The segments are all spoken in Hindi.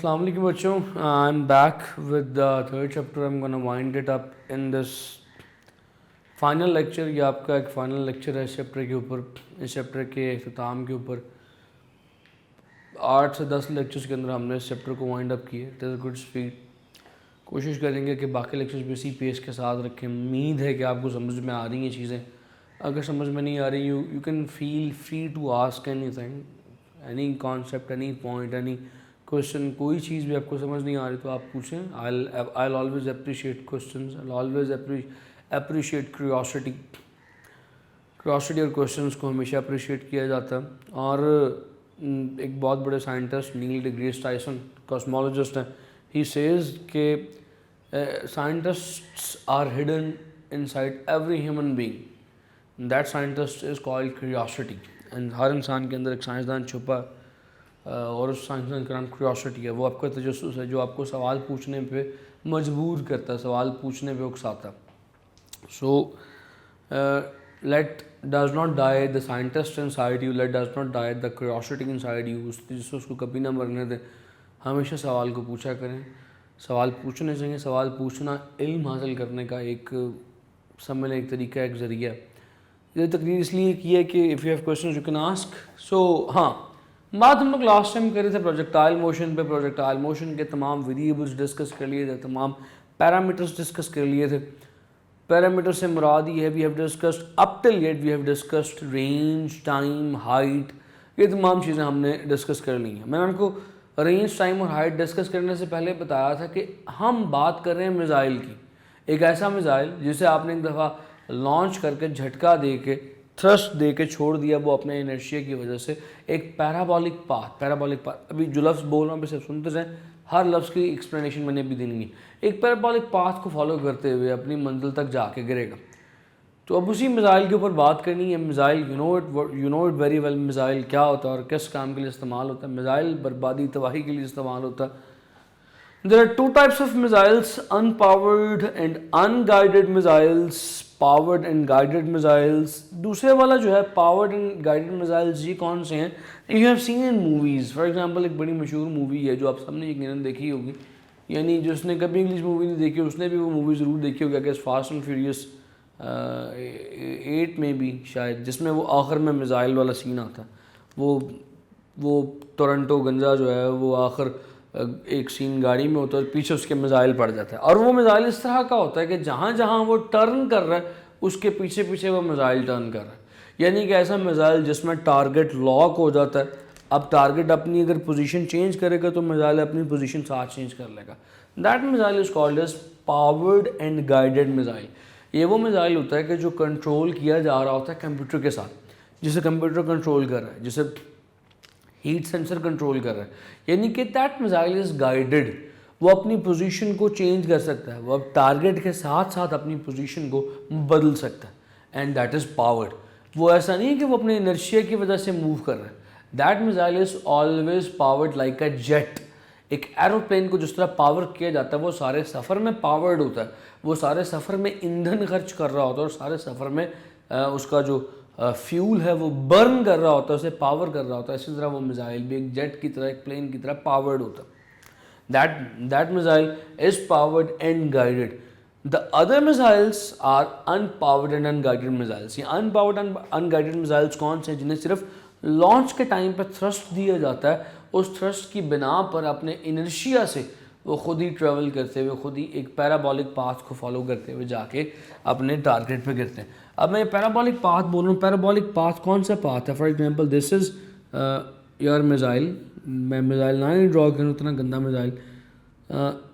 Assalamu alaikum बच्चों, I'm back with the third chapter. I'm gonna wind it up in this final lecture. ये आपका एक फाइनल लेक्चर है इस चैप्टर के ऊपर. इस चैप्टर के अख्ताम के ऊपर 8 से 10 लेक्चर्स के अंदर हमने इस चैप्टर को वाइंड अप किया. It is good speed. कोशिश करेंगे कि बाकी लेक्चर्स भी इसी पेस के साथ रखें. उम्मीद है कि आपको समझ में आ रही हैं चीज़ें. अगर समझ में नहीं आ रही, you can feel free to ask anything, any concept, any point, any question. कोई चीज़ भी आपको समझ नहीं आ रही तो आप पूछें. I always appreciate questions. I always appreciate curiosity और क्वेश्चंस को हमेशा अप्रिशिएट किया जाता है. और एक बहुत बड़े scientist Neil deGrasse Tyson cosmologist हैं. ही सेज के scientists are hidden inside every human being. That scientist is called curiosity. And हर इंसान के अंदर एक साइंसदान छुपा और उस साइंसदान का नाम क्यूरियोसिटी है. वो आपका तजस्सुस है जो आपको सवाल पूछने पे मजबूर करता है, सवाल पूछने पे उकसाता. So let does not die the scientist inside you, let does not die the curiosity inside you. उस तजस्सुस को कभी ना मरने दें. हमेशा सवाल को पूछा करें. सवाल पूछने चाहिए. सवाल पूछना इल्म हासिल करने का एक समझ लें एक तरीका, एक ज़रिया. ये तकरीर इसलिए की है कि if you have question you can ask. So हाँ, बात हम लोग लास्ट टाइम कर रहे थे प्रोजेक्टाइल मोशन पे. प्रोजेक्टाइल मोशन के तमाम वेरिएबल्स डिस्कस कर लिए थे, तमाम पैरामीटर्स डिस्कस कर लिए थे. पैरामीटर से मुराद ये है, we have discussed up till yet we have discussed range, time, height. ये तमाम चीज़ें हमने डिस्कस कर ली हैं. मैंने उनको रेंज, टाइम और हाइट डिस्कस करने से पहले बताया था कि हम बात कर रहे हैं मिज़ाइल की. एक ऐसा मिज़ाइल जिसे आपने एक दफ़ा लॉन्च करके झटका दे के थ्रस्ट दे के छोड़ दिया, वो अपने इनर्शिया की वजह से. एक पैराबोलिक पाथ. अभी जो लफ्ज़ बोल रहा हूँ सिर्फ सुनते रहें, हर लफ्ज़ की एक्सप्लेनेशन मैंने भी देनी है. एक पैराबोलिक पाथ को फॉलो करते हुए अपनी मंजिल तक जाके गिरेगा. तो अब उसी मिज़ाइल के ऊपर बात करनी है. Missile you know it very well. Missile क्या होता है और किस काम के लिए इस्तेमाल होता है. मिज़ाइल बर्बादी, तबाही के लिए इस्तेमाल होता है. There are two types of missiles, unpowered and unguided missiles. Powered and guided missiles. दूसरे वाला जो है powered and guided missiles, ये कौन से हैं? You have seen in movies. For example, एक बड़ी मशहूर मूवी है जो आप सबने यकीनन देखी होगी. यानी जिसने कभी इंग्लिश मूवी नहीं देखी उसने भी वो मूवी ज़रूर देखी होगी. कि फास्ट एंड फ्यूरियस 8 में भी शायद, जिसमें वो आखिर में मिज़ाइल वाला सीन आता है. वो टोरंटो गंजा जो है वो आखिर एक सीन गाड़ी में होता है, पीछे उसके मिज़ाइल पड़ जाता है. और वो मिज़ाइल इस तरह का होता है कि जहाँ जहाँ वो टर्न कर रहा है उसके पीछे पीछे वो मिज़ाइल टर्न कर रहा है. यानी कि ऐसा मिज़ाइल जिसमें टारगेट लॉक हो जाता है. अब टारगेट अपनी अगर पोजीशन चेंज करेगा तो मिज़ाइल अपनी पोजीशन साथ चेंज कर लेगा. That missile is called as powered and guided missile. ये वो मिज़ाइल होता है कि जो कंट्रोल किया जा रहा होता है कंप्यूटर के साथ, जिसे कंप्यूटर कंट्रोल कर रहा है, जिसे हीट सेंसर कंट्रोल कर रहा है. यानी कि दैट मिज़ाइल इज़ गाइडेड. वो अपनी पोजीशन को चेंज कर सकता है. वो अब टारगेट के साथ साथ अपनी पोजीशन को बदल सकता है. And that is powered. वो ऐसा नहीं है कि वो अपने इनर्शिया की वजह से मूव कर रहा है. That missile is always powered like a jet. एक एरोप्लेन को जिस तरह पावर किया जाता है वो सारे सफ़र में पावर्ड होता है. वो सारे सफ़र में ईंधन खर्च कर रहा होता है और सारे सफ़र में उसका जो फ्यूल है वो बर्न कर रहा होता है, उसे पावर कर रहा होता है. इसी तरह वो मिज़ाइल भी एक जेट की तरह, एक प्लेन की तरह पावर्ड होता है. That missile is powered and guided. The other missiles are unpowered and unguided missiles. ये अनपावर्ड एंड अनगाइडेड मिज़ाइल्स कौन से हैं? जिन्हें सिर्फ लॉन्च के टाइम पर थ्रस्ट दिया जाता है. उस थ्रस्ट की बिना पर अपने इनर्शिया से वो खुद ही ट्रेवल करते हुए, खुद ही एक पैराबोलिक पाथ को फॉलो करते हुए जाके अपने टारगेट पे गिरते हैं. अब मैं पैराबोलिक पाथ बोल रहा हूँ. पैराबोलिक पाथ कौन सा पाथ है? For example this is your missile. मैं मिज़ाइल ना ही ड्रॉ करूँ, उतना गंदा missile.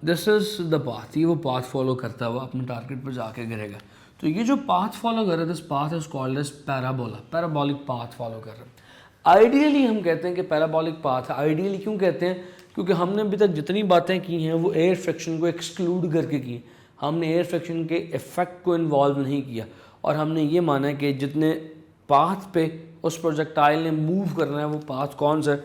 This is the path. ये वो पाथ फॉलो करता है, वो अपने टारगेट पर जाके गिरेगा. तो ये जो पाथ फॉलो कर रहा है, this path is called as parabola. Parabolic path follow कर रहा है. आइडियली हम कहते हैं कि पैराबोलिक पाथ है. आइडियली क्यों कहते हैं? क्योंकि हमने अभी तक जितनी बातें की हैं वो एयर फ्रिक्शन को एक्सक्लूड करके की. हमने एयर फ्रिक्शन के इफ़ेक्ट को इन्वॉल्व नहीं किया. और हमने ये माना है कि जितने पाथ पे उस प्रोजेक्टाइल ने मूव करना है वो पाथ कौन सा है?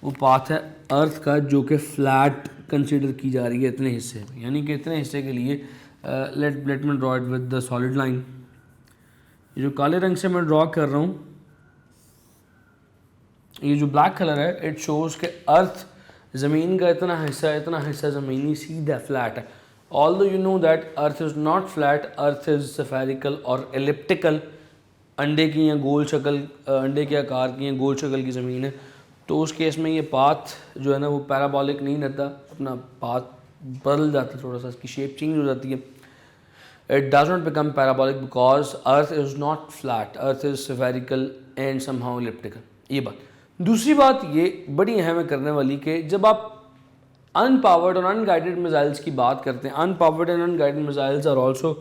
वो पाथ है अर्थ का, जो कि फ्लैट कंसिडर की जा रही है इतने हिस्से में. यानी कि इतने हिस्से के लिए let me draw it with the solid line. ये जो काले रंग से मैं ड्रॉ कर रहा हूँ, ये जो ब्लैक कलर है, इट शोज़ के अर्थ ज़मीन का इतना हिस्सा ज़मीनी सीधा फ्लैट है। Although you know that earth is not flat, earth is spherical और एलिप्टिकल, अंडे की या गोल शक्ल, अंडे के आकार की या गोल शक्ल की ज़मीन है, तो उस केस में ये पाथ जो है ना वो पैराबोलिक नहीं रहता, अपना पाथ बदल जाता है, थोड़ा सा इसकी शेप चेंज हो जाती है। It does not become parabolic because earth is not flat, earth is spherical and somehow elliptical. ये बात। दूसरी बात ये बड़ी अहम है करने वाली कि जब आप अनपावर्ड और अनगाइडेड मिसाइल्स की बात करते हैं, unpowered and unguided missiles are also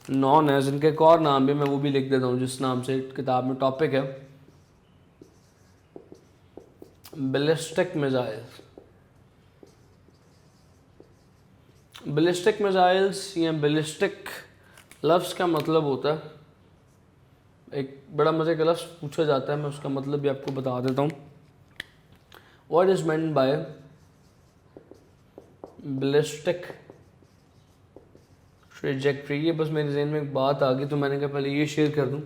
known as, इनके एक और नाम भी मैं वो भी लिख देता हूँ जिस नाम से किताब में टॉपिक है, बैलिस्टिक मिसाइल्स। बैलिस्टिक मिसाइल्स या बैलिस्टिक लफ्ज़ का मतलब होता है, एक बड़ा मज़े का लफ्ज़ पूछा जाता है, मैं उसका मतलब भी आपको बता देता हूँ। What is meant by ballistic trajectory? ये बस मेरे जहन में एक बात आ गई तो मैंने कहा पहले ये शेयर कर दूँ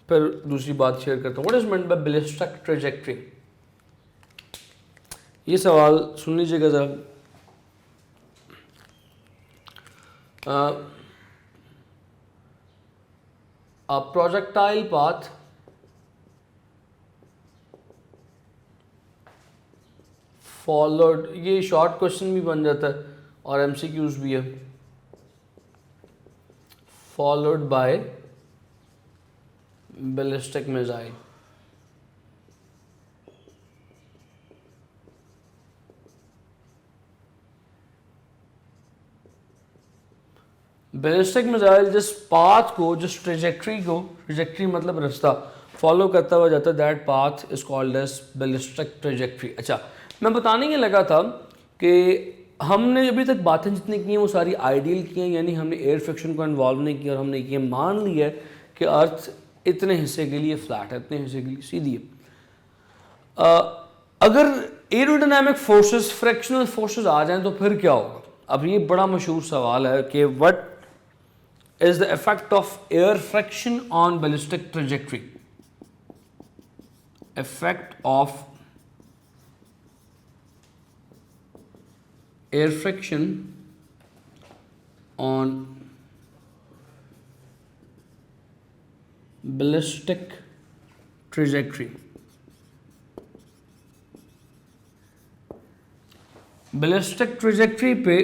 फिर दूसरी बात शेयर करता हूँ। What is meant by ballistic trajectory? ये सवाल सुन लीजिएगा ज़रा। A projectile path followed, ये शॉर्ट क्वेश्चन भी बन जाता है और एमसीक्यूज भी है, followed by ballistic missile. Ballistic missile जिस पाथ को, जिस ट्रेजेक्ट्री मतलब रास्ता फॉलो करता हुआ जाता है, that path is called as ballistic trajectory. अच्छा, मैं बताने ये लगा था कि हमने अभी तक बातें जितनी की हैं वो सारी आइडियल की हैं, यानी हमने एयर फ्रिक्शन को इन्वॉल्व नहीं किया और हमने ये मान लिया है कि अर्थ इतने हिस्से के लिए फ्लैट है, इतने हिस्से के लिए सीधी है। अगर एरोडायनामिक फोर्सेस, फ्रिक्शनल फोर्सेस आ जाएं तो फिर क्या होगा? अब ये बड़ा मशहूर सवाल है कि what is the effect of air friction on ballistic trajectory? Effect of air friction on ballistic trajectory. Ballistic trajectory पे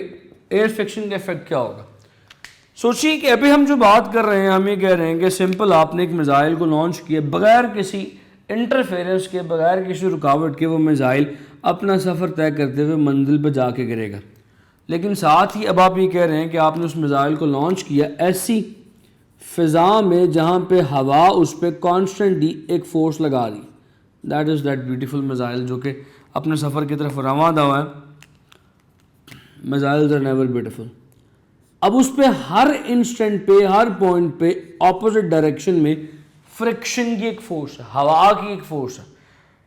एयर फ्रिक्शन का इफेक्ट क्या होगा? सोचिए कि अभी हम जो बात कर रहे हैं, हम ये कह रहे हैं कि सिंपल आपने एक मिसाइल को लॉन्च किया बगैर किसी इंटरफेरेंस के, बगैर किसी रुकावट के, वो मिसाइल अपना सफ़र तय करते हुए मंजिल पर जाके गिरेगा। लेकिन साथ ही अब आप ये कह रहे हैं कि आपने उस मिसाइल को लॉन्च किया ऐसी फ़िज़ा में जहाँ पे हवा उस पर कॉन्स्टेंटली एक फ़ोर्स लगा रही, that is that beautiful missile जो कि अपने सफ़र की तरफ रवां दवा है। Missiles are never beautiful. अब उस पर हर इंस्टेंट पे, हर पॉइंट पे ऑपोजिट डायरेक्शन में फ्रिक्शन की एक फोर्स है, हवा की एक फोर्स है।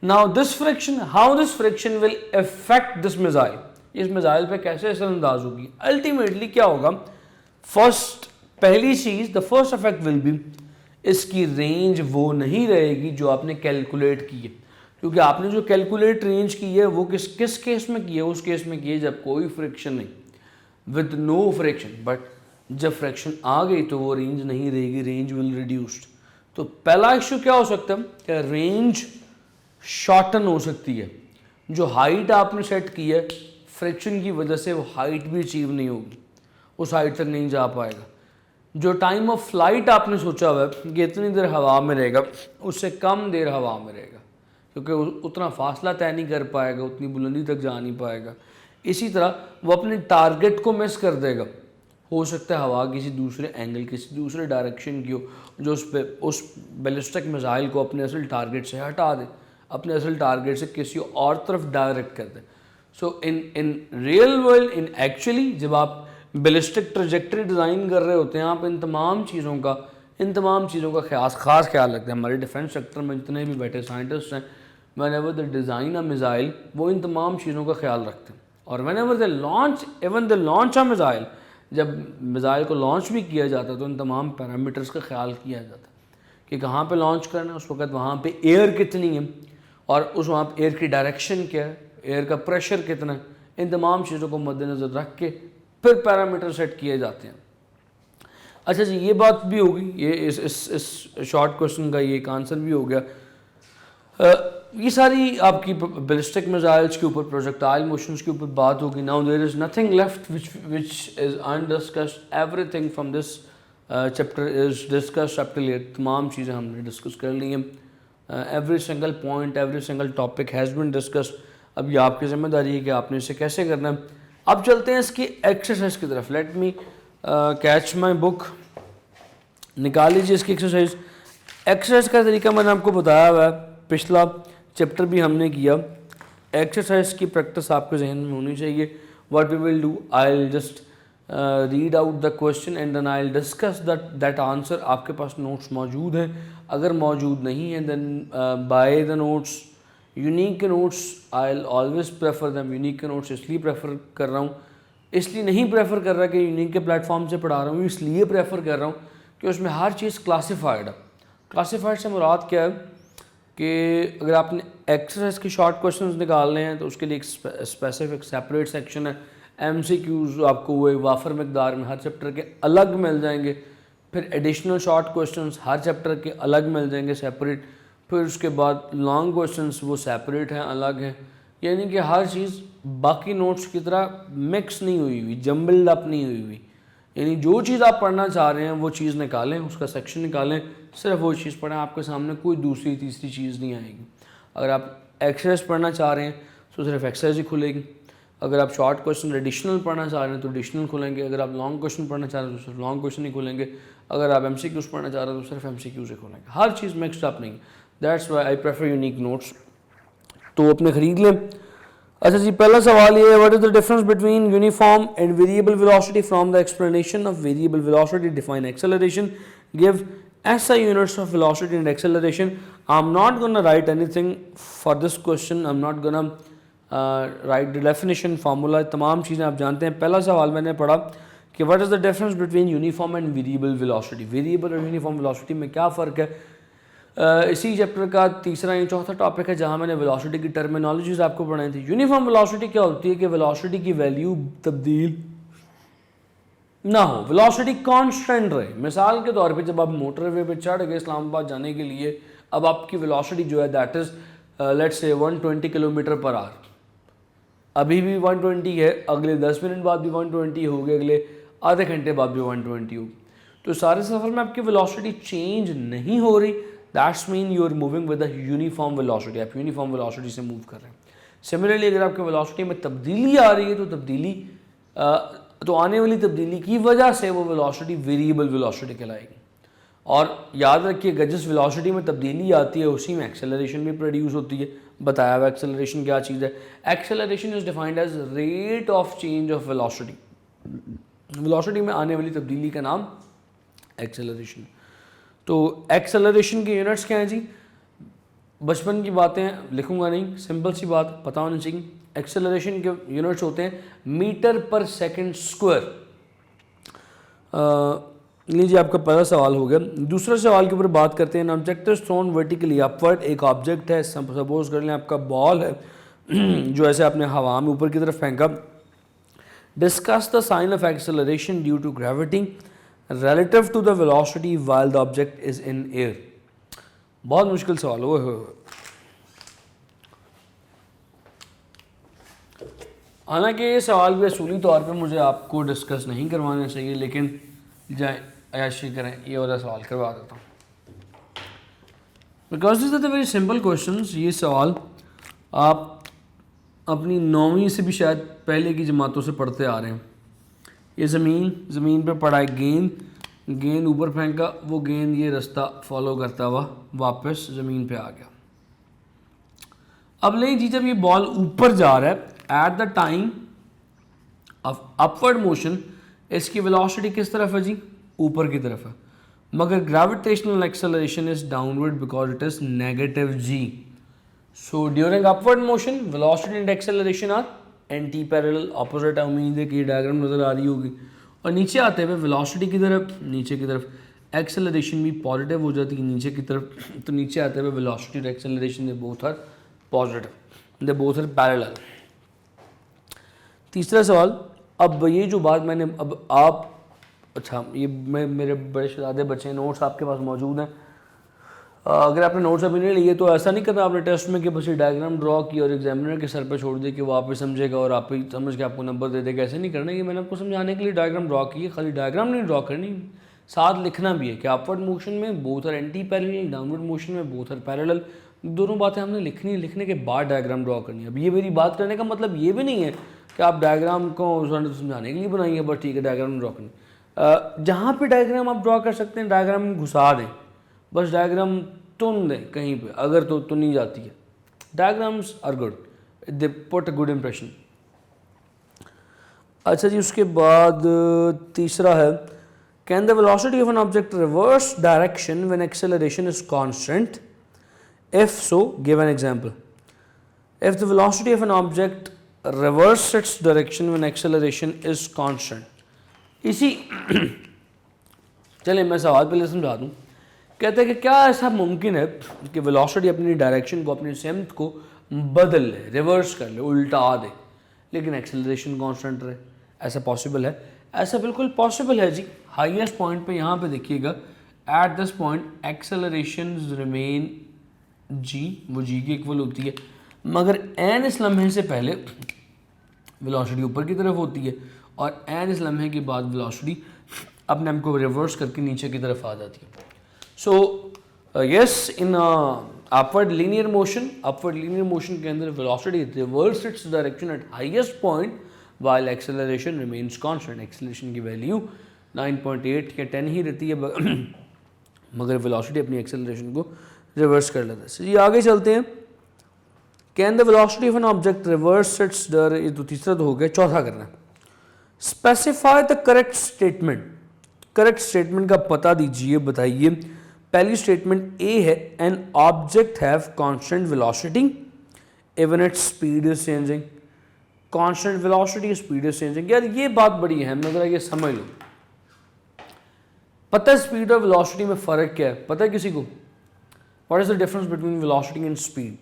Now this friction, how this friction will affect this missile, इस मिसाइल पे कैसे असरअंदाज होगी? अल्टीमेटली क्या होगा? पहली चीज, the first effect will B, इसकी रेंज वो नहीं रहेगी जो आपने कैलकुलेट की है, क्योंकि आपने जो कैलकुलेट रेंज की है वो किस केस में की है? उस केस में की है जब कोई फ्रिक्शन नहीं, विद नो फ्रिक्शन। बट जब फ्रिक्शन आ गई तो वो रेंज नहीं रहेगी, रेंज विल रिड्यूस्ड। तो पहला इशू क्या हो सकता है कि रेंज शॉर्टन हो सकती है। जो हाइट आपने सेट की है फ्रिक्शन की वजह से वो हाइट भी अचीव नहीं होगी, उस हाइट तक नहीं जा पाएगा। जो टाइम ऑफ फ्लाइट आपने सोचा हुआ है कि इतनी देर हवा में रहेगा, उससे कम देर हवा में रहेगा, क्योंकि उतना फासला तय नहीं कर पाएगा, उतनी बुलंदी तक जा नहीं पाएगा। इसी तरह वो अपने टारगेट को मिस कर देगा। हो सकता है हवा किसी दूसरे एंगल, किसी दूसरे डायरेक्शन की हो जो उस बैलिस्टिक मिसाइल को अपने असल टारगेट से हटा दे, अपने असल टारगेट से किसी और तरफ डायरेक्ट कर दे। So in real world, in actually जब आप बैलिस्टिक ट्रजेक्टरी डिज़ाइन कर रहे होते हैं, आप इन तमाम चीज़ों का खास ख्याल रखते हैं। हमारे डिफेंस सेक्टर में जितने भी बैठे साइंटिस्ट हैं, whenever the design a missile, वो इन तमाम चीज़ों का ख्याल रखते हैं। और whenever they launch a missile, जब मिसाइल को लॉन्च भी किया जाता है तो इन तमाम पैरामीटर्स का ख्याल किया जाता है कि कहाँ पे लॉन्च करना है, उस वक्त वहाँ पे एयर कितनी है और उस वहाँ पे एयर की डायरेक्शन क्या है, एयर का प्रेशर कितना है, इन तमाम चीज़ों को मद्देनज़र रख के फिर पैरामीटर सेट किए जाते हैं। अच्छा जी, ये बात भी होगी, ये इस शॉर्ट क्वेश्चन का ये एक आंसर भी हो गया। ये सारी आपकी बैलिस्टिक मिसाइल्स के ऊपर, प्रोजेक्टाइल मोशंस के ऊपर बात होगी। Now there is nothing left which is undiscussed, everything from this chapter is discussed up till here. तमाम चीज़ें हमने डिस्कस कर ली हैं, every single point, every single topic has been discussed. अब ये आपकी जिम्मेदारी है कि आपने इसे कैसे करना है। अब चलते हैं इसकी एक्सरसाइज की तरफ। Let me catch my book, निकाल लीजिए इसकी एक्सरसाइज। एक्सरसाइज का तरीका मैंने आपको बताया हुआ है, पिछला चैप्टर भी हमने किया। एक्सरसाइज की प्रैक्टिस आपके जहन में होनी चाहिए। What we will do, I will just read out the question and then I will discuss that answer. आपके पास नोट्स मौजूद हैं, अगर मौजूद नहीं है then by the notes, unique के notes I will always prefer them. Unique के नोट्स इसलिए प्रेफर कर रहा हूँ, इसलिए नहीं प्रेफर कर रहा कि यूनिक के प्लेटफॉर्म से पढ़ा रहा हूँ, इसलिए प्रेफर कर रहा हूँ कि उसमें हर चीज़ क्लासिफाइड है। क्लासिफाइड से मुराद क्या है कि अगर आपने एक्सरसाइज के शॉर्ट क्वेश्चंस निकालने हैं तो उसके लिए एक स्पेसिफिक सेपरेट सेक्शन है। MCQs आपको वो वाफर मकदार में हर चैप्टर के अलग मिल जाएंगे। फिर एडिशनल शॉर्ट क्वेश्चंस हर चैप्टर के अलग मिल जाएंगे सेपरेट। फिर उसके बाद लॉन्ग क्वेश्चंस वो सेपरेट हैं, अलग हैं। यानी कि हर चीज़ बाकी नोट्स की तरह मिक्स नहीं हुई हुई, जम्बल्ड अप नहीं हुई हुई। यानी जो चीज़ आप पढ़ना चाह रहे हैं वो चीज़ निकालें, उसका सेक्शन निकालें, सिर्फ वो चीज़ पढ़ें, आपके सामने कोई दूसरी तीसरी चीज़ नहीं आएगी। अगर आप एक्सरसाइज पढ़ना चाह रहे हैं तो सिर्फ एक्सरसाइज ही खुलेगी। अगर आप शॉर्ट क्वेश्चन एडिशनल पढ़ना चाह रहे हैं तो एडिशनल खुलेंगे। अगर आप लॉन्ग क्वेश्चन पढ़ना चाह रहे हैं तो सिर्फ लॉन्ग क्वेश्चन ही खुलेंगे। अगर आप MCQs पढ़ना चाह रहे हैं तो सिर्फ MCQs ही खुलेंगे। हर चीज़ मिक्सड अप नहीं। That's why I prefer unique notes. तो अपने ख़रीद लें। अच्छा जी, पहला सवाल ये है, what is the difference between uniform and variable velocity? From the explanation of variable velocity define acceleration, give SI units of velocity and acceleration. I'm not gonna write anything for this question. I'm not gonna write the definition, formula, तमाम चीज़ें आप जानते हैं। पहला सवाल मैंने पढ़ा कि what is the difference between uniform and variable velocity? Variable और यूनिफॉर्म वेलोसिटी में क्या फ़र्क है? इसी चैप्टर का तीसरा या चौथा टॉपिक है जहाँ मैंने वेलोसिटी की टर्मिनोलॉजीज आपको पढ़ाई थी। यूनिफॉर्म वेलोसिटी क्या होती है कि वेलोसिटी की वैल्यू तब्दील ना हो, वेलोसिटी कांस्टेंट रहे। मिसाल के तौर पे जब आप मोटरवे पे चढ़ गए इस्लामाबाद जाने के लिए, अब आपकी वेलोसिटी जो है that is let's say 120 kilometre per hour. अभी भी 120 है, अगले 10 मिनट बाद भी 120 होगी, अगले आधे घंटे बाद भी 120 होगी। तो सारे सफ़र में आपकी वेलोसिटी चेंज नहीं हो रही, that's mean you are moving with the uniform velocity. आप यूनिफॉर्म वेलोसिटी से मूव कर रहे हैं। सिमिलरली अगर आपकी वेलोसिटी में तब्दीली आ रही है तो तब्दीली तो आने वाली तब्दीली की वजह से वो वेलोसिटी वेरिएबल वेलोसिटी कहलाएगी। और याद रखिएगा जिस वेलोसिटी में तब्दीली आती है उसी में एक्सेलरेशन भी प्रोड्यूस होती है। बताया हुआ एक्सेलरेशन क्या चीज़ है। Acceleration is defined as rate of change of velocity. Velocity में आने वाली तब्दीली का नाम एक्सेलरेशन। तो एक्सेलरेशन की यूनिट्स क्या हैं जी? बचपन की बातें लिखूंगा नहीं, सिंपल सी बात पता होनी चाहिए। एक्सेलरेशन के यूनिट्स होते हैं मीटर पर सेकंड स्क्वायर। लीजिए आपका पहला सवाल हो गया। दूसरे सवाल के ऊपर बात करते हैं। Object is thrown vertically upward. एक ऑब्जेक्ट है, सपोज कर लें आपका बॉल है जो ऐसे आपने हवा में ऊपर की तरफ फेंका। Discuss the sign of acceleration due to gravity relative to the velocity while the object is in air। बहुत मुश्किल सवाल हो। हालांकि ये सवाल भी असूली तौर पे मुझे आपको डिस्कस नहीं करवाना चाहिए, लेकिन जाए अयाशी करें, ये वाला सवाल करवा देता हूँ because this is the very simple question. ये सवाल आप अपनी 9वीं से भी शायद पहले की जमातों से पढ़ते आ रहे हैं। ये ज़मीन पे पड़ा है गेंद ऊपर फेंका, वो गेंद ये रास्ता फॉलो करता हुआ वापस ज़मीन पे आ गया। अब लें जी, जब ये बॉल ऊपर जा रहा है at the time of upward motion, इसकी वेलोसिटी किस तरफ है जी? ऊपर की तरफ है। मगर gravitational acceleration is downward because it is negative g। So during upward motion velocity and acceleration are anti parallel, opposite है। उम्मीद है कि ये डायग्राम नज़र आ रही होगी। और नीचे आते हुए वेलोसिटी की तरफ, नीचे की तरफ एक्सेलरेशन भी पॉजिटिव हो जाती है नीचे की तरफ। तो नीचे आते हुए वेलोसिटी और acceleration they both are positive, they both are parallel. तीसरा सवाल, अब ये जो बात मैंने, अब आप, अच्छा ये मेरे बड़े शहजादे बच्चे हैं, नोट्स आपके पास मौजूद हैं, अगर आपने नोट्स अभी नहीं लिए तो ऐसा नहीं करना आपने टेस्ट में कि बस ये डायग्राम ड्रॉ किया और एग्जामिनर के सर पर छोड़ दिया कि वो आप ही समझेगा और आप ही समझ के आपको नंबर दे देगा। ऐसे नहीं करना, ये मैंने आपको समझाने के लिए डायग्राम ड्रॉ की है। खाली डायग्राम नहीं ड्रॉ करनी, साथ लिखना भी है कि अपवर्ड मोशन में both are anti parallel, downward motion में बोथ आर पैरेलल। दोनों बातें हमने लिखनी है, लिखने के बाद डायग्राम ड्रॉ करनी है। अब ये मेरी बात करने का मतलब ये भी नहीं है कि आप डायग्राम को समझाने के लिए बनाई है, बस ठीक है डायग्राम ड्रॉ करनी। जहाँ पे डायग्राम आप ड्रॉ कर सकते हैं डायग्राम में घुसा दें, बस डायग्राम तुन दें कहीं पे, अगर तो नहीं जाती है। Diagrams are good, they put a good impression. अच्छा जी, उसके बाद तीसरा है, can the velocity of an object reverse direction when acceleration is constant, if so give an example. If the velocity of an object reverse its direction when acceleration is constant, इसी चलिए मैं सवाल पहले समझा दूँ। कहते हैं कि क्या ऐसा मुमकिन है कि वेलोसिटी अपनी डायरेक्शन को, अपनी सेमत को बदल ले, रिवर्स कर ले, उल्टा दे, लेकिन एक्सेलरेशन कांस्टेंट रहे? ऐसा पॉसिबल है? ऐसा बिल्कुल पॉसिबल है जी। हाईएस्ट पॉइंट पे यहाँ पे देखिएगा, at this point acceleration remain जी, वो जी के इक्वल होती है, मगर एन इस लम्हे से पहले वेलोसिटी ऊपर की तरफ होती है और एन इस लम्हे के बाद वेलोसिटी अपने आप को रिवर्स करके नीचे की तरफ आ जाती है। So yes, in upward linear motion के अंदर velocity reverse its direction at highest point while acceleration remains constant। acceleration की value 9.8 या 10 ही रहती है मगर velocity अपनी acceleration को reverse कर लेता है। ये आगे चलते हैं। Can the velocity of an object reverse its direction, ये तो तीसरा तो हो गया, चौथा करना है। Specify the correct statement। Correct statement का पता दीजिए, बताइए। पहली स्टेटमेंट ए है, an object have constant velocity even its speed is changing. Constant velocity, speed is changing, यार ये बात बड़ी अहम है, ये समझ लो। पता है स्पीड और वेलोसिटी में फ़र्क क्या है? पता है किसी को? What is the difference between velocity and speed?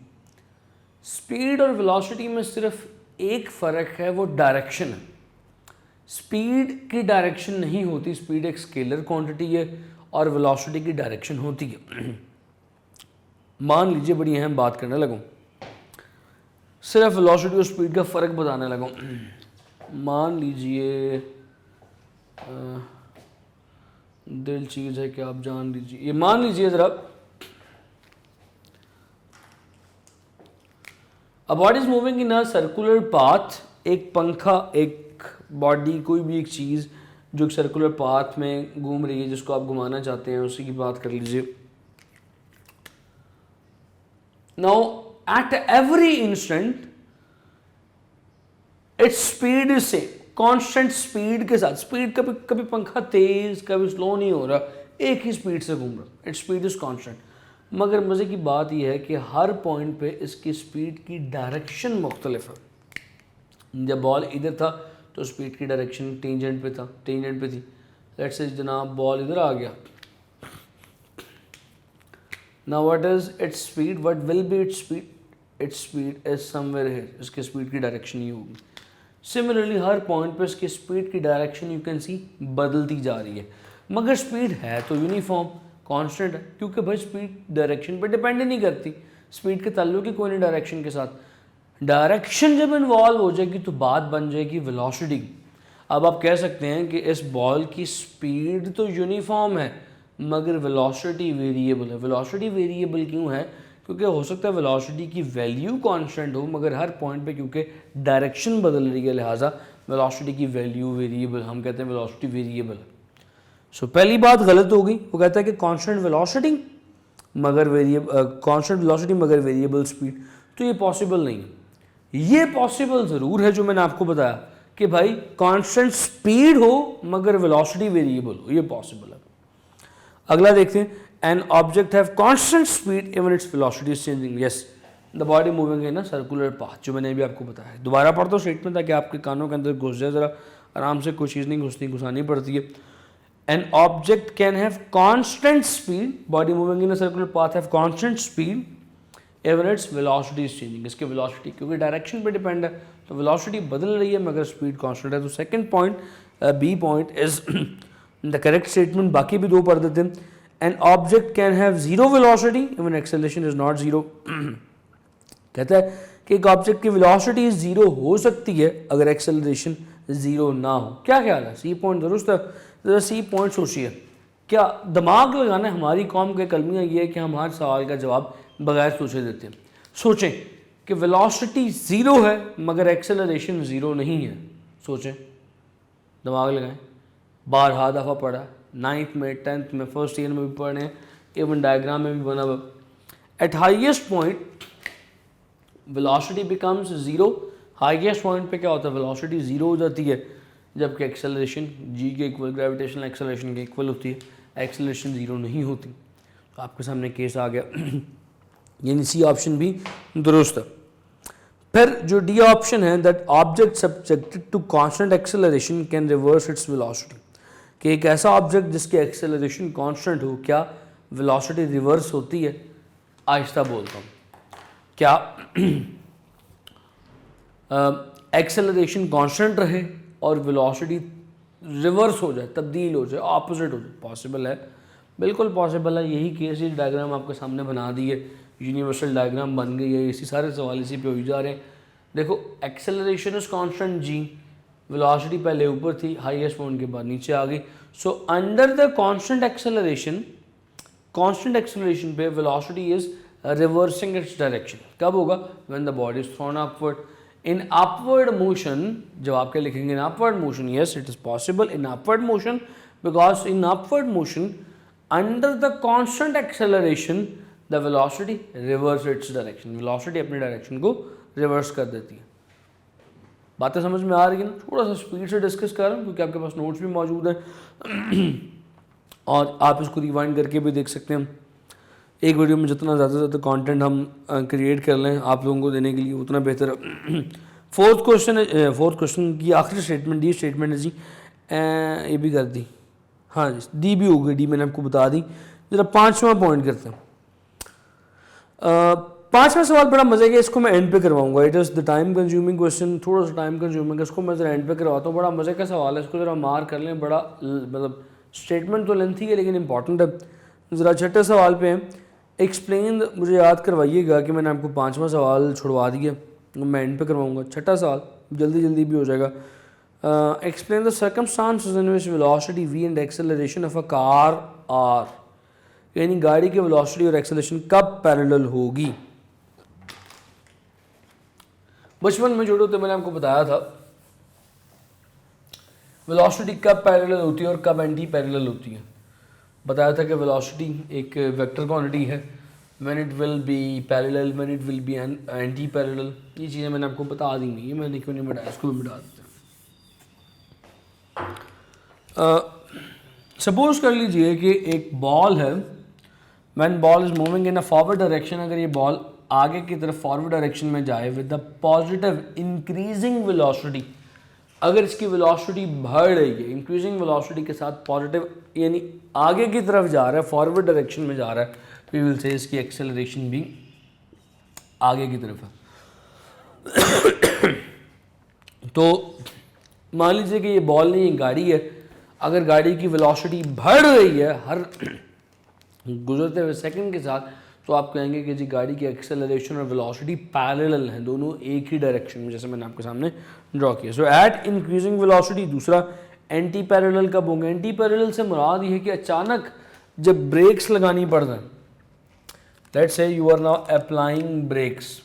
Speed और वेलोसिटी में सिर्फ एक फ़र्क है, वो डायरेक्शन है। स्पीड की डायरेक्शन नहीं होती, स्पीड एक स्केलर क्वांटिटी है और वेलोसिटी की डायरेक्शन होती है। मान लीजिए, बड़ी अहम बात करने लगूँ, सिर्फ वेलोसिटी और स्पीड का फ़र्क बताने लगूँ। मान लीजिए दिल चीज़ है कि आप जान लीजिए, ये मान लीजिए ज़रा, a body is moving in a circular path, एक पंखा, एक बॉडी, कोई भी एक चीज़ जो एक सर्कुलर पाथ में घूम रही है, जिसको आप घुमाना चाहते हैं, उसी की बात कर लीजिए। Now at every instant its speed is same, constant speed के साथ। स्पीड कभी कभी पंखा तेज कभी स्लो नहीं हो रहा, एक ही स्पीड से घूम रहा, इट्स स्पीड इज कांस्टेंट। मगर मज़े की बात यह है कि हर पॉइंट पे इसकी स्पीड की डायरेक्शन मुख्तलिफ है। जब बॉल इधर था तो स्पीड की डायरेक्शन टेंजेंट पे था, टेंजेंट पे थी। लेट्स से जनाब बॉल इधर आ गया, now what is its speed, what will be its speed? Its speed is somewhere here, इसकी स्पीड की डायरेक्शन ये होगी। सिमिलरली हर पॉइंट पे इसकी स्पीड की डायरेक्शन यू कैन सी बदलती जा रही है, मगर स्पीड है तो यूनिफॉर्म कांस्टेंट है, क्योंकि भाई स्पीड डायरेक्शन पे डिपेंड नहीं करती, स्पीड के ताल्लुक ही कोई नहीं डायरेक्शन के साथ। डायरेक्शन जब इन्वॉल्व हो जाएगी तो बात बन जाएगी वेलोसिटी की। अब आप कह सकते हैं कि इस बॉल की स्पीड तो यूनिफॉर्म है मगर वेलोसिटी वेरिएबल है। वेलोसिटी वेरिएबल क्यों है? क्योंकि हो सकता है वेलोसिटी की वैल्यू कांस्टेंट हो मगर हर पॉइंट पे क्योंकि डायरेक्शन बदल रही है, लिहाजा वेलोसिटी की वैल्यू वेरिएबल, हम कहते हैं वेलोसिटी वेरिएबल। सो पहली बात गलत होगी, वो कहता है कि कांस्टेंट वेलोसिटी मगर कांस्टेंट वेलोसिटी मगर वेरिएबल स्पीड, तो ये पॉसिबल नहीं है। ये पॉसिबल ज़रूर है जो मैंने आपको बताया कि भाई कांस्टेंट स्पीड हो मगर वेलोसिटी वेरिएबल हो, ये पॉसिबल है। अगला देखते हैं, an object have constant speed even it's velocity is changing. Yes, the body moving in a circular path, जो मैंने भी आपको बताया। दोबारा पढ़ दो स्टेटमेंट ताकि आपके कानों के अंदर घुस जाए, ज़रा आराम से, कोई चीज़ नहीं घुसनी, घुसानी पड़ती है। N object can have constant speed, body moving in a circular path have constant speed even it's velocity is changing, इसके वेलोसिटी क्योंकि डायरेक्शन पे डिपेंड है तो वेलोसिटी बदल रही है मगर स्पीड कांस्टेंट है। तो second point B point is the correct statement. बाकी भी दो पढ़ देते हैं। An object can have zero velocity even acceleration is not zero. कहता है कि एक ऑब्जेक्ट की वेलोसिटी जीरो हो सकती है अगर एक्सेलरेशन जीरो ना हो। क्या ख्याल है? सी पॉइंट दुरुस्त है। जरा सी पॉइंट सोचिए, क्या दिमाग लगाना है? हमारी कौम के कलमिया ये है कि हम हर सवाल का जवाब बगैर सोचे देते हैं। सोचें कि वेलोसिटी ज़ीरो है मगर एक्सेलरेशन ज़ीरो नहीं है। सोचें, दिमाग लगाएं। बारहा दफ़ा पढ़ा, 9th में, 10th में, फर्स्ट ईयर में भी पढ़े हैं, इवन डायग्राम में भी बना हुआ। Eight highest point velocity becomes zero. Highest point पे क्या होता है? वेलोसिटी ज़ीरो हो जाती है जबकि एक्सेलरेशन जी के इक्वल, ग्रेविटेशनल एक्सेलरेशन के इक्वल होती है। एक्सेलरेशन ज़ीरो नहीं होती। तो आपके सामने केस आ गया, यानी सी ऑप्शन भी दुरुस्त है। फिर जो डी ऑप्शन है, that object subjected to constant acceleration can reverse its velocity, कि एक ऐसा ऑब्जेक्ट जिसकी एक्सेलरेशन कांस्टेंट हो, क्या वेलोसिटी रिवर्स होती है? आहिस्ता बोलता हूँ, क्या एक्सेलरेशन कांस्टेंट रहे और वेलोसिटी रिवर्स हो जाए, तब्दील हो जाए, ऑपोजिट हो जाए? पॉसिबल है, बिल्कुल पॉसिबल है। यही केस, ये डायग्राम आपके सामने बना दी है, यूनिवर्सल डायग्राम बन गई है। इसी सारे सवाल इसी पे हो जा रहे हैं। देखो, acceleration is constant ji, velocity पहले ऊपर थी, हाईएस्ट पॉइंट के बाद नीचे आ गई। So under the constant acceleration पे velocity is reversing its direction. कब होगा? When the body is thrown upward. In upward motion, जब आपके लिखेंगे in upward motion, yes it is possible in upward motion, because in upward motion under the constant acceleration the velocity reverse its direction. Velocity अपनी डायरेक्शन को रिवर्स कर देती है। बातें समझ में आ रही है ना? थोड़ा सा स्पीड से डिस्कस कर रहा हूँ क्योंकि आपके पास नोट्स भी मौजूद हैं और आप इसको रिवाइंड करके भी देख सकते हैं। एक वीडियो में जितना ज़्यादा से ज़्यादा कंटेंट हम क्रिएट कर लें आप लोगों को देने के लिए उतना बेहतर है। फोर्थ क्वेश्चन की आखिरी स्टेटमेंट, डी स्टेटमेंट है जी, ये भी कर दी, हाँ जी, डी भी हो गई, डी मैंने आपको बता दी। जरा पाँचवा पॉइंट करते हैं। पाँचवा सवाल बड़ा मज़े का, इसको मैं एंड पे करवाऊंगा। It is the time consuming question, थोड़ा सा टाइम कंज्यूमिंग है, इसको मैं ज़रा एंड पे करवाता हूँ। बड़ा मज़े का सवाल है, इसको ज़रा मार कर लें। बड़ा मतलब स्टेटमेंट तो लेंथी है लेकिन इंपॉर्टेंट है। ज़रा छठे सवाल पे एक्सप्लेन, मुझे याद करवाइएगा कि मैंने आपको पाँचवा सवाल छुड़वा दिया, मैं एंड पे करवाऊँगा। छठा सवाल जल्दी जल्दी भी हो जाएगा। Explain the circumstances in which velocity v and acceleration of a car are, यानी गाड़ी की वेलोसिटी और एक्सेलरेशन कब पैरेलल होगी। बचपन में छोटे होते मैंने आपको बताया था वेलोसिटी कब पैरेलल होती है और कब एंटी पैरेलल होती है। बताया था कि वेलोसिटी एक वेक्टर क्वांटिटी है, when it will be parallel, when it will be anti parallel. ये चीज़ें मैंने आपको बता दी नहीं है, मैंने क्यों नहीं बताया, इसको भी बता देते हैं। सपोज कर लीजिए कि एक बॉल है, when ball is moving in a forward direction, अगर ये बॉल आगे की तरफ फॉरवर्ड डायरेक्शन में जाए with the positive increasing velocity, अगर इसकी वेलोसिटी बढ़ रही है, इंक्रीजिंग वेलोसिटी के साथ पॉजिटिव यानी आगे की तरफ जा रहा है, फॉरवर्ड डायरेक्शन में जा रहा है, वी विल से इसकी एक्सेलरेशन भी आगे की तरफ है। तो मान लीजिए कि ये बॉल नहीं, गाड़ी है। अगर गाड़ी की वेलोसिटी बढ़ रही है हर गुजरते हुए सेकंड के साथ, तो आप कहेंगे कि जी गाड़ी की एक्सेलरेशन और वेलोसिटी पैरेलल हैं, दोनों एक ही डायरेक्शन में, जैसे मैंने आपके सामने ड्रॉ किया। सो एट इंक्रीजिंग वेलोसिटी। दूसरा, एंटी पैरेलल कब होंगे? एंटी पैरेलल से मुराद ये है कि अचानक जब ब्रेक्स लगानी पड़ जाए, let's say you are now applying brakes,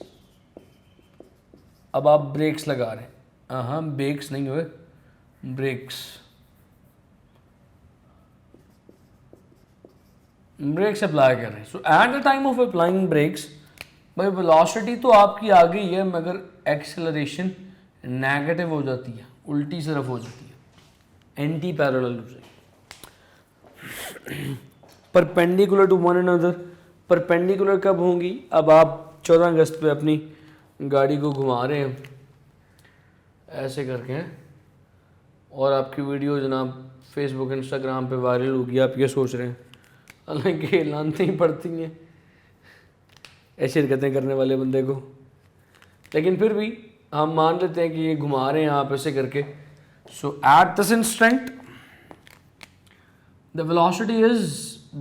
अब आप ब्रेक्स लगा रहे हैं, हाँ ब्रेक्स नहीं हुए, ब्रेक्स अप्लाई कर रहे हैं। So at the time of applying brakes, भाई वेलोसिटी तो आपकी आ गई है मगर एक्सेलरेशन नेगेटिव हो जाती है, उल्टी तरफ हो जाती है, एंटी पैरेलल हो जाएगी। Perpendicular to one another, perpendicular कब होंगी? अब आप 14 अगस्त पे अपनी गाड़ी को घुमा रहे हैं ऐसे करके, और आपकी वीडियो जनाब फेसबुक इंस्टाग्राम पे वायरल होगी, आप ये सोच रहे हैं, हालांकि लानते ही पड़ती हैं। ऐसी हरकतें करने वाले बंदे को। लेकिन फिर भी हम मान लेते हैं कि ये घुमा रहे हैं आप ऐसे करके। So at this instant the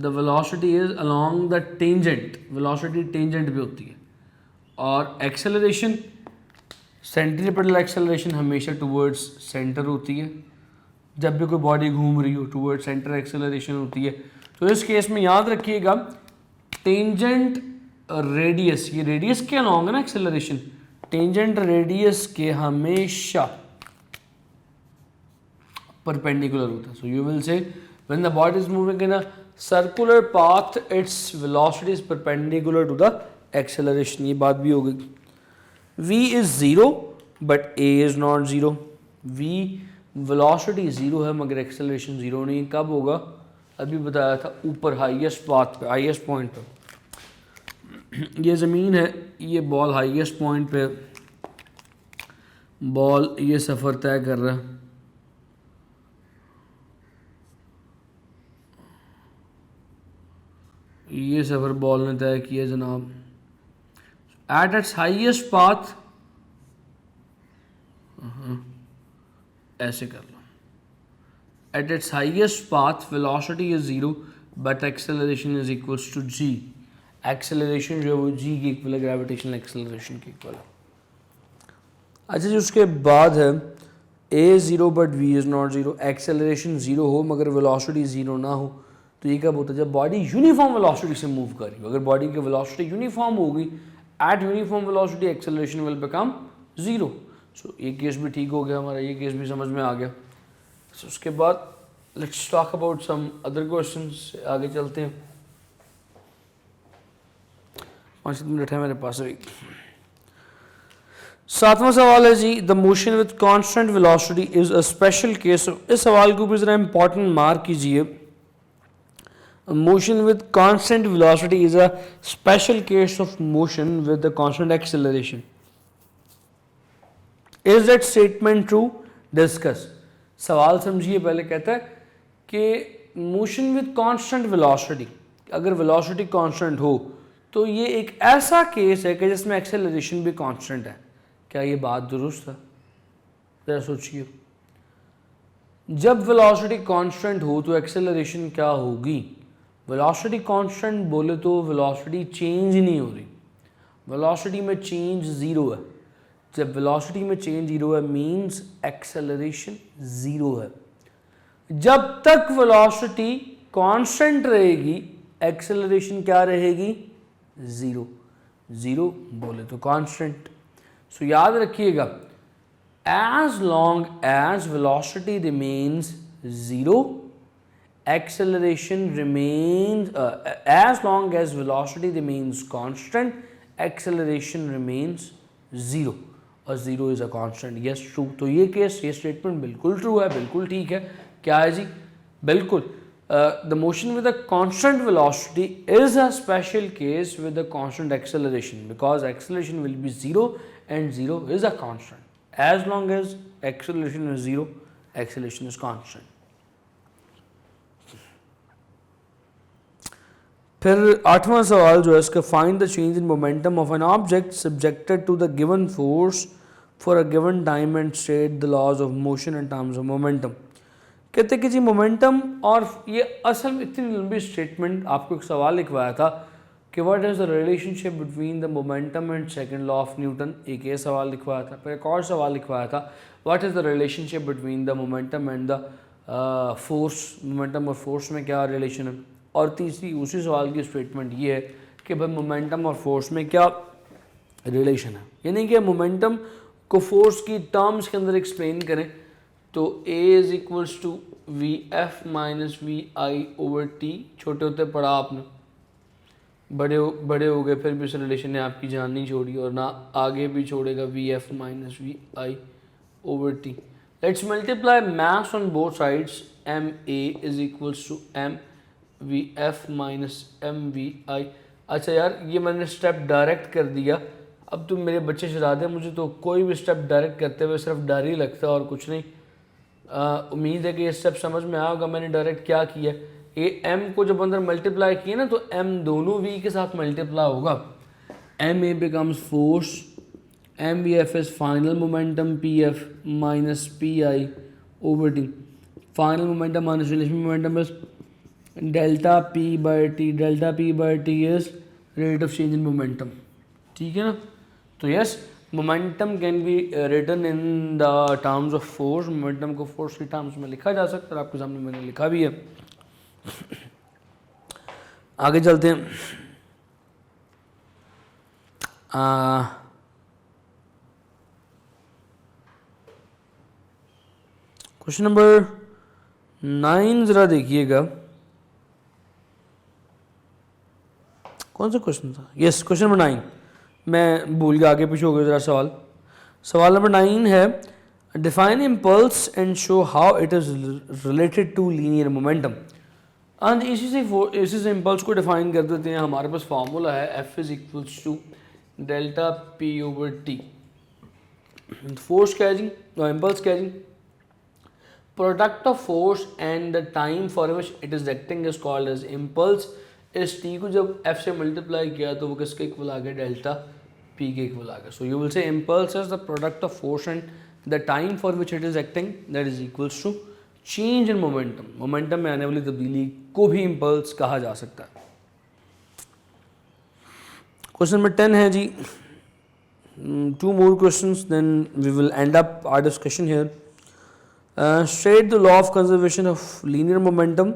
velocity is along the tangent, velocity tangent पे होती है, और एक्सेलरेशन, सेंट्रीपिटल एक्सेलरेशन हमेशा टूवर्ड्स सेंटर होती है। जब भी कोई बॉडी घूम रही हो टूवर्ड सेंटर एक्सेलरेशन होती है। तो इस केस में याद रखिएगा टेंजेंट रेडियस, ये रेडियस के अलोंग है ना एक्सेलरेशन, टेंजेंट रेडियस के हमेशा परपेंडिकुलर होता है। So you will say when the body is moving in a circular path its velocity is perpendicular to the acceleration. ये बात भी हो गई। v is 0 but a is not 0। v velocity 0 है मगर एक्सेलरेशन 0 नहीं। कब होगा? अभी बताया था, ऊपर हाईएस्ट पाथ पे, हाईएस्ट पॉइंट पे। ये ज़मीन है, ये बॉल हाईएस्ट पॉइंट पे, बॉल ये सफ़र तय कर रहा है। ये सफ़र बॉल ने तय किया जनाब। एट इट्स हाईएस्ट पाथ, ऐसे कर लो, at its highest path velocity is 0 but acceleration is equals to g। Acceleration जो है वो g की इक्वल है, ग्रेविटेशनल एक्सेलरेशन की इक्वल है। अच्छा जी, उसके बाद है a 0 but v is not 0। Acceleration 0 हो मगर वेलोसिटी 0 ना हो, तो ये कब होता है? जब बॉडी यूनिफॉर्म वेलोसिटी से मूव कर रही हो। अगर बॉडी की वेलोसिटी यूनिफॉर्म होगी, eight uniform velocity acceleration will become 0। सो ये केस भी ठीक हो गया हमारा, ये केस भी समझ में आ गया। सो उसके बाद let's talk about some other questions. आगे चलते हैं, 5 मिनट है मेरे पास अभी। 7वां सवाल है जी, the motion with constant velocity is a special case. इस सवाल को भी जरा इंपॉर्टेंट मार्क कीजिए। Motion with constant velocity is a special case of motion with the constant acceleration. Is that statement true? Discuss. सवाल समझिए पहले। कहता है कि मोशन विद कांस्टेंट वेलोसिटी, अगर वेलोसिटी कांस्टेंट हो तो ये एक ऐसा केस है कि जिसमें एक्सेलरेशन भी कांस्टेंट है। क्या ये बात दुरुस्त है? जरा सोचिए। जब वेलोसिटी कांस्टेंट हो तो एक्सेलरेशन क्या होगी? वेलोसिटी कांस्टेंट बोले तो वेलोसिटी चेंज नहीं हो रही, वेलोसिटी में चेंज 0 है। जब वेलोसिटी में चेंज 0 है मींस एक्सेलरेशन 0 है। जब तक वेलोसिटी कांस्टेंट रहेगी एक्सेलरेशन क्या रहेगी? 0। 0 बोले तो कांस्टेंट। सो याद रखिएगा, as long as velocity remains 0 acceleration remains as long as velocity remains constant acceleration remains 0 और 0 is a constant। yes true। तो ये केस, ये स्टेटमेंट बिल्कुल ट्रू है, बिल्कुल ठीक है। क्या है जी? बिल्कुल। the motion with a constant velocity is a special case with a constant acceleration because acceleration will be 0 and 0 is a constant। as long as acceleration is 0 acceleration is constant। फिर 8वां सवाल जो है इसका, find the change in momentum of an object subjected to the given force for a given time and state the laws of motion in terms of momentum. कहते कि जी मोमेंटम, और ये असल में इतनी लंबी स्टेटमेंट, आपको एक सवाल लिखवाया था कि what is the relationship between the momentum and second law of Newton. एक ये सवाल लिखवाया था। फिर एक और सवाल लिखवाया था, what is the relationship between the momentum and the force, momentum और फोर्स में क्या रिलेशन है। और तीसरी उसी सवाल की स्टेटमेंट ये है कि भाई मोमेंटम और फोर्स में क्या रिलेशन है, यानी कि मोमेंटम को फोर्स की टर्म्स के अंदर एक्सप्लेन करें तो A is equals to v F minus we I over t. छोटे होते पढ़ा आपने, बड़े हो गए फिर भी इस रिलेशन ने आपकी जान नहीं छोड़ी और ना आगे भी छोड़ेगा। V F minus we I over T. Let's multiply maths on both sides. M A is equals to M V F minus M V I. अच्छा यार, ये मैंने स्टेप डायरेक्ट कर दिया। अब तुम मेरे बच्चे शरारते, मुझे तो कोई भी स्टेप डायरेक्ट करते हुए सिर्फ डर ही लगता है और कुछ नहीं। उम्मीद है कि ये स्टेप समझ में आया होगा मैंने डायरेक्ट क्या किया। ये m को जब अंदर मल्टीप्लाई किया ना तो m दोनों v के साथ मल्टीप्लाई होगा। M a becomes force, m we f is final momentum p f minus p i over t. Final momentum minus relation momentum is delta p by t. Delta p by t is rate of change in momentum. ठीक है ना. तो yes, momentum can be written in the terms of force. Momentum को फोर्स के टर्म्स में लिखा जा सकता है, आपके सामने मैंने लिखा भी है. आगे चलते हैं. क्वेश्चन नंबर 9 ज़रा देखिएगा. कौन सा क्वेश्चन था? Yes, question number 9. मैं भूल गया, आगे पीछे हो गया ज़रा सवाल. सवाल नंबर 9 है define impulse and show how it is related to linear momentum. और इसी से इम्पल्स को डिफाइन कर देते हैं. हमारे पास फार्मूला है F is equals to delta P over T. Force क्या है जी, इम्पल्स क्या है जी? Product of force and the time for which it is acting is called as impulse. इस टी को जब एफ से मल्टीप्लाई किया तो वो किसके इक्वल आ गया? डेल्टा पी के इक्वल आ गया. So you will say impulse is the product of force and the time for which it is acting, that is equals to change in momentum. Momentum में आने वाली तब्दीली को भी इम्पल्स कहा जा सकता है. क्वेश्चन नंबर 10 है जी. 2 more questions, then we will end up our discussion here. State the law of conservation of linear momentum.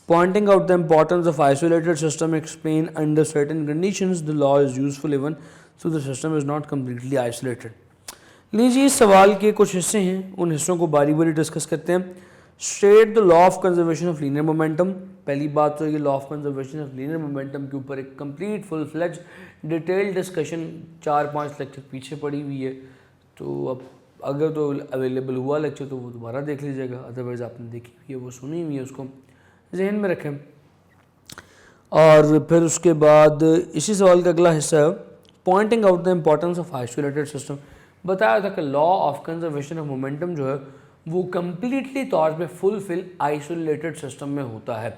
Pointing out the importance of isolated system, explain under certain conditions the law is useful even so the system is not completely isolated. लीजिए, इस सवाल के कुछ हिस्से हैं, उन हिस्सों को बारी बारी डिस्कस करते हैं. State the law of conservation of linear momentum. पहली बात तो ये law of conservation of linear momentum के ऊपर एक complete full fledge detail discussion 4-5 lecture पीछे पड़ी हुई है. तो अब अगर तो अवेलेबल हुआ लेक्चर तो वो दोबारा देख लीजिएगा, अदरवाइज़ आपने देखी हुई है, वो सुनी हुई है, उसको जहन में रखें. और फिर उसके बाद इसी सवाल का अगला हिस्सा है pointing out the importance of isolated system. बताया था कि law of conservation of momentum जो है वो कम्प्लीटली तौर पे फुलफिल आइसोलेटेड सिस्टम में होता है.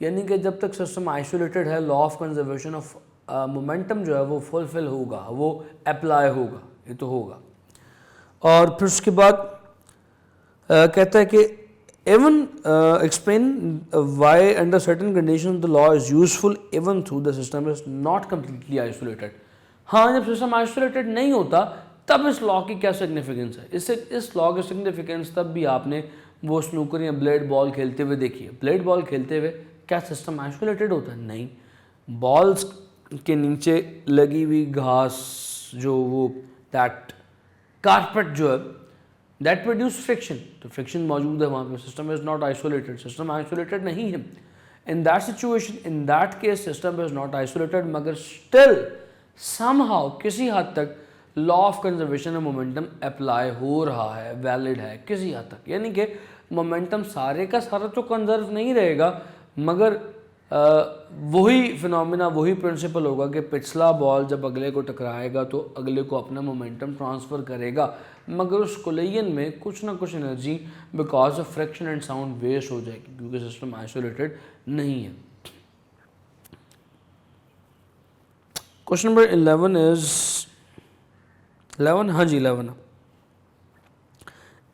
यानी कि जब तक सिस्टम आइसोलेटेड है, law of conservation of momentum जो है वो फुलफिल होगा, वो अप्लाई होगा, ये तो होगा. और फिर उसके बाद कहता है कि even explain why under certain conditions the law is useful even though the system is not completely isolated. हाँ, जब सिस्टम आइसोलेटेड नहीं होता तब इस लॉ की क्या सिग्निफिकेंस है? इस लॉ की सिग्निफिकेंस तब भी आपने वो स्नूकर या ब्लेड बॉल खेलते हुए देखी है. ब्लेड बॉल खेलते हुए क्या सिस्टम आइसोलेटेड होता है? नहीं. बॉल्स के नीचे लगी हुई घास जो वो दैट कारपेट जो है दैट प्रोड्यूस फ्रिक्शन. तो फ्रिक्शन मौजूद है वहाँ पे. System is not isolated. System isolated नहीं है. In that situation, in that case system is not isolated, मगर स्टिल समहाउ किसी हद तक law of conservation of momentum apply हो रहा है, वैलिड है किसी हद तक. यानी कि मोमेंटम सारे का सारा तो कंजर्व नहीं रहेगा, मगर वही फिनोमिना, वही प्रिंसिपल होगा कि पिछला बॉल जब अगले को टकराएगा तो अगले को अपना मोमेंटम ट्रांसफ़र करेगा, मगर उस कोलिजन में कुछ ना कुछ energy because of friction and sound waste हो जाएगी क्योंकि सिस्टम आइसोलेटेड नहीं है. क्वेश्चन नंबर 11 इज 11, हाँ जी 11.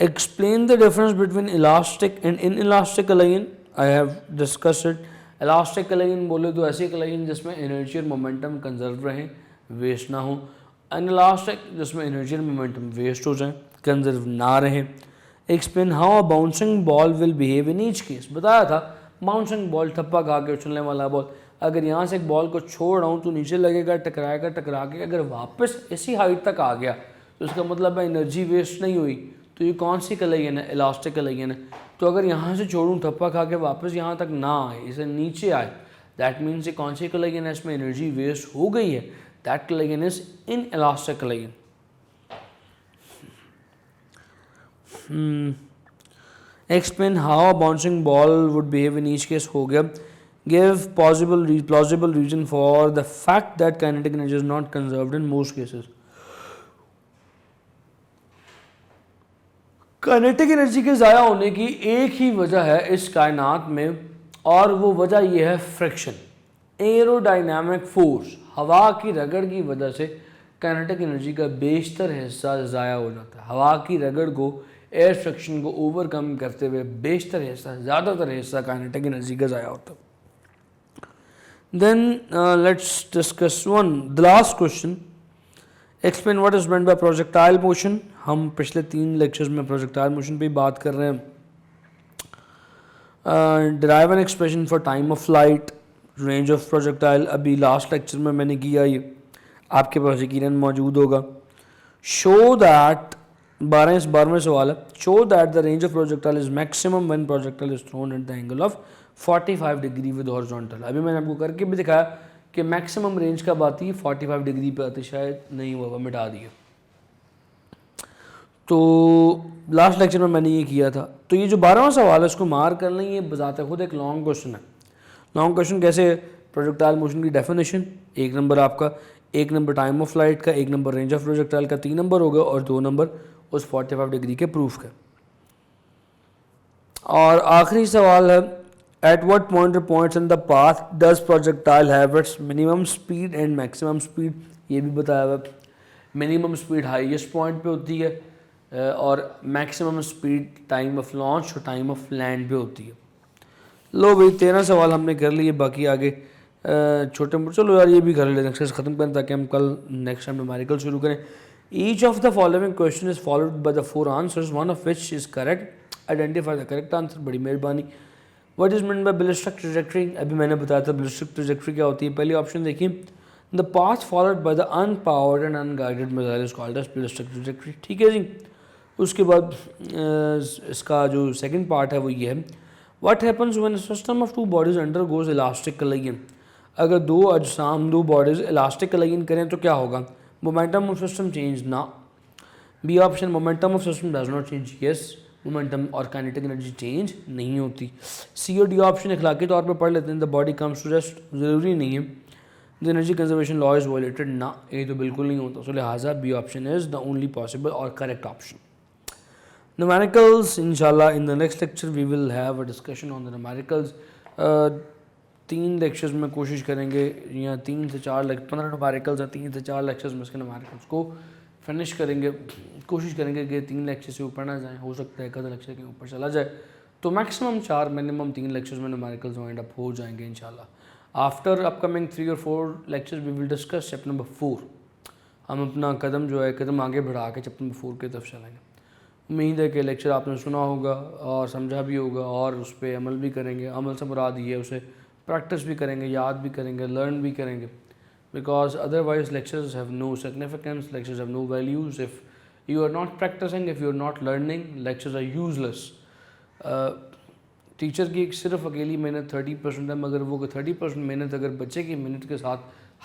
Explain the difference between elastic and in elastic collision. I have discussed it. Elastic collision बोले तो ऐसी कोलिजन जिसमें एनर्जी और मोमेंटम कंजर्व रहें, वेस्ट ना हो. अनइलास्टिक जिसमें एनर्जी और मोमेंटम वेस्ट हो जाए, कंजर्व ना रहे. Explain how a bouncing ball will behave in each case. बताया था बाउंसिंग बॉल, थप्पा खा के उछलने वाला बॉल, अगर यहाँ से एक बॉल को छोड़ रहा हूँ तो नीचे लगेगा, टकराएगा, टकरा के अगर वापस इसी हाइट तक आ गया तो इसका मतलब है एनर्जी वेस्ट नहीं हुई. तो ये कौन सी कोलिजन है? इलास्टिक कोलिजन है. तो अगर यहाँ से छोड़ूँ, थप्पा खा के वापस यहाँ तक ना आए, इसे नीचे आए, दैट मीन्स ये कौन सी कोलिजन है? इसमें एनर्जी वेस्ट हो गई है. That collision is in elastic collision. Explain how a bouncing ball would behave in each case हो गया. Give plausible reason for the fact that kinetic energy is not conserved in most cases. Kinetic energy के ज़ाया होने की एक ही वजह है इस कायनात में, और वो वजह ये है फ्रिक्शन, एरोडाइनामिक फोर्स. हवा की रगड़ की वजह से काइनेटिक एनर्जी का बेशतर हिस्सा ज़ाया हो जाता है। हवा की रगड़ को, एयर फ्रिक्शन को ओवरकम करते हुए बेशतर हिस्सा, ज़्यादातर हिस्सा काइनेटिक एनर्जी का ज़ाया होता है। Then let's discuss the last question, explain what is meant by projectile motion. हम पिछले 3 लेक्चर्स में प्रोजेक्टाइल मोशन पे बात कर रहे हैं। Derive an expression for time of flight, range of projectile, अभी लास्ट लेक्चर में मैंने किया, ये आपके पास यकीनन मौजूद होगा। शो दैट 12वें सवाल है, show that the range of projectile is maximum when projectile is throne at the angle of 45 degree with horizontal. अभी मैंने आपको करके भी दिखाया कि मैक्सिमम रेंज कब आती है, 45 डिग्री पे आती है, शायद नहीं हुआ, मिटा दिया। तो लास्ट लेक्चर में मैंने ये किया था। तो ये जो 12वां सवाल है इसको मार कर लें, ये बजाते खुद एक लॉन्ग क्वेश्चन है। लॉन्ग क्वेश्चन कैसे? प्रोजेक्टाइल मोशन की डेफिनेशन 1 नंबर आपका, 1 नंबर टाइम ऑफ फ्लाइट का, 1 नंबर रेंज ऑफ प्रोजेक्टाइल का, 3 नंबर होगा और 2 नंबर उस 45 डिग्री के प्रूफ का। और आखिरी सवाल है, एट व्हाट पॉइंट और points in the path does projectile have it's minimum speed and maximum speed, ये भी बताया हुआ। मिनिमम स्पीड हाईएस्ट पॉइंट पे होती है और maximum speed time of launch और टाइम ऑफ लैंड पे होती है। लो भाई 13 सवाल हमने कर लिए, बाकी आगे छोटे मोटे, चलो यार ये भी कर लेते हैं, ख़त्म करें ताकि हम कल नेक्स्ट टाइम न्यूमेरिकल शुरू करें। Each of the following question is followed by the 4 answers, one of which is correct, identify the correct answer. बड़ी मेहरबानी। What is mean by ballistic trajectory, अभी मैंने बताया था बैलिस्टिक ट्रैजेक्टरी क्या होती है। पहली ऑप्शन देखिए, the path followed by the unpowered and unguided missile is called as ballistic trajectory. ठीक है जी। उसके बाद इसका जो सेकंड पार्ट है वो ये है, what happens when a system of 2 bodies undergoes elastic collision. अगर 2 अजसाम 2 बॉडीज इलास्टिक कोलिजन करें तो क्या होगा? मोमेंटम ऑफ सिस्टम चेंज ना। B option, momentum of system does not change, yes momentum और काइनेटिक एनर्जी चेंज नहीं होती। सी और डी ऑप्शन इखलाकी तौर पर पढ़ लेते हैं, the body comes to rest, ज़रूरी नहीं है। The energy conservation law is violated, ना ये तो बिल्कुल नहीं होता। सो लिहाजा B option is the only possible और correct option. Numericals, inshallah, in the next lecture we will have a discussion on the numericals. 3 lectures में कोशिश करेंगे, या 3 से 4 15 numericals है, 3 से 4 लेक्चर्स में इसके numericals को फिनिश करेंगे। कोशिश करेंगे कि 3 लेक्चर से ऊपर ना जाए, हो सकता है 1 लेक्चर के ऊपर चला जाए, तो मैक्सिमम 4 मिनिमम 3 लेक्चर्स में numericals वाइंड अप हो जाएंगे इंशाल्लाह। आफ्टर अपकमिंग 3 और 4 lectures we will discuss chapter number 4। हम अपना कदम जो है कदम आगे बढ़ा के चैप्टर नंबर 4 की तरफ चलेंगे। उम्मीद है कि लेक्चर आपने सुना होगा और समझा भी होगा और उस पर अमल भी करेंगे। अमल से मुराद ये है उसे प्रैक्टिस भी करेंगे, याद भी करेंगे, लर्न भी करेंगे, because otherwise lectures have no significance, lectures have no values if you are not practicing, if you are not learning, lectures are useless. Teacher की सिर्फ अकेली मेहनत 30% है, मगर वो 30% मेहनत अगर बच्चे की मेहनत के साथ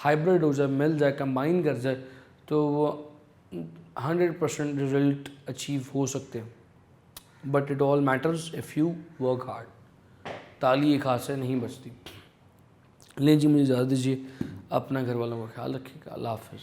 हाइब्रिड हो जाए, मिल जाए, कंबाइन कर जाए, तो वो 100% रिजल्ट अचीव हो सकते हैं। But it all matters if you work hard. ताली एक हाथ से नहीं बचती। लें जी, मुझे इजाज़त दीजिए, अपना घर वालों का ख्याल रखिएगा। अल्लाह हाफ़िज़।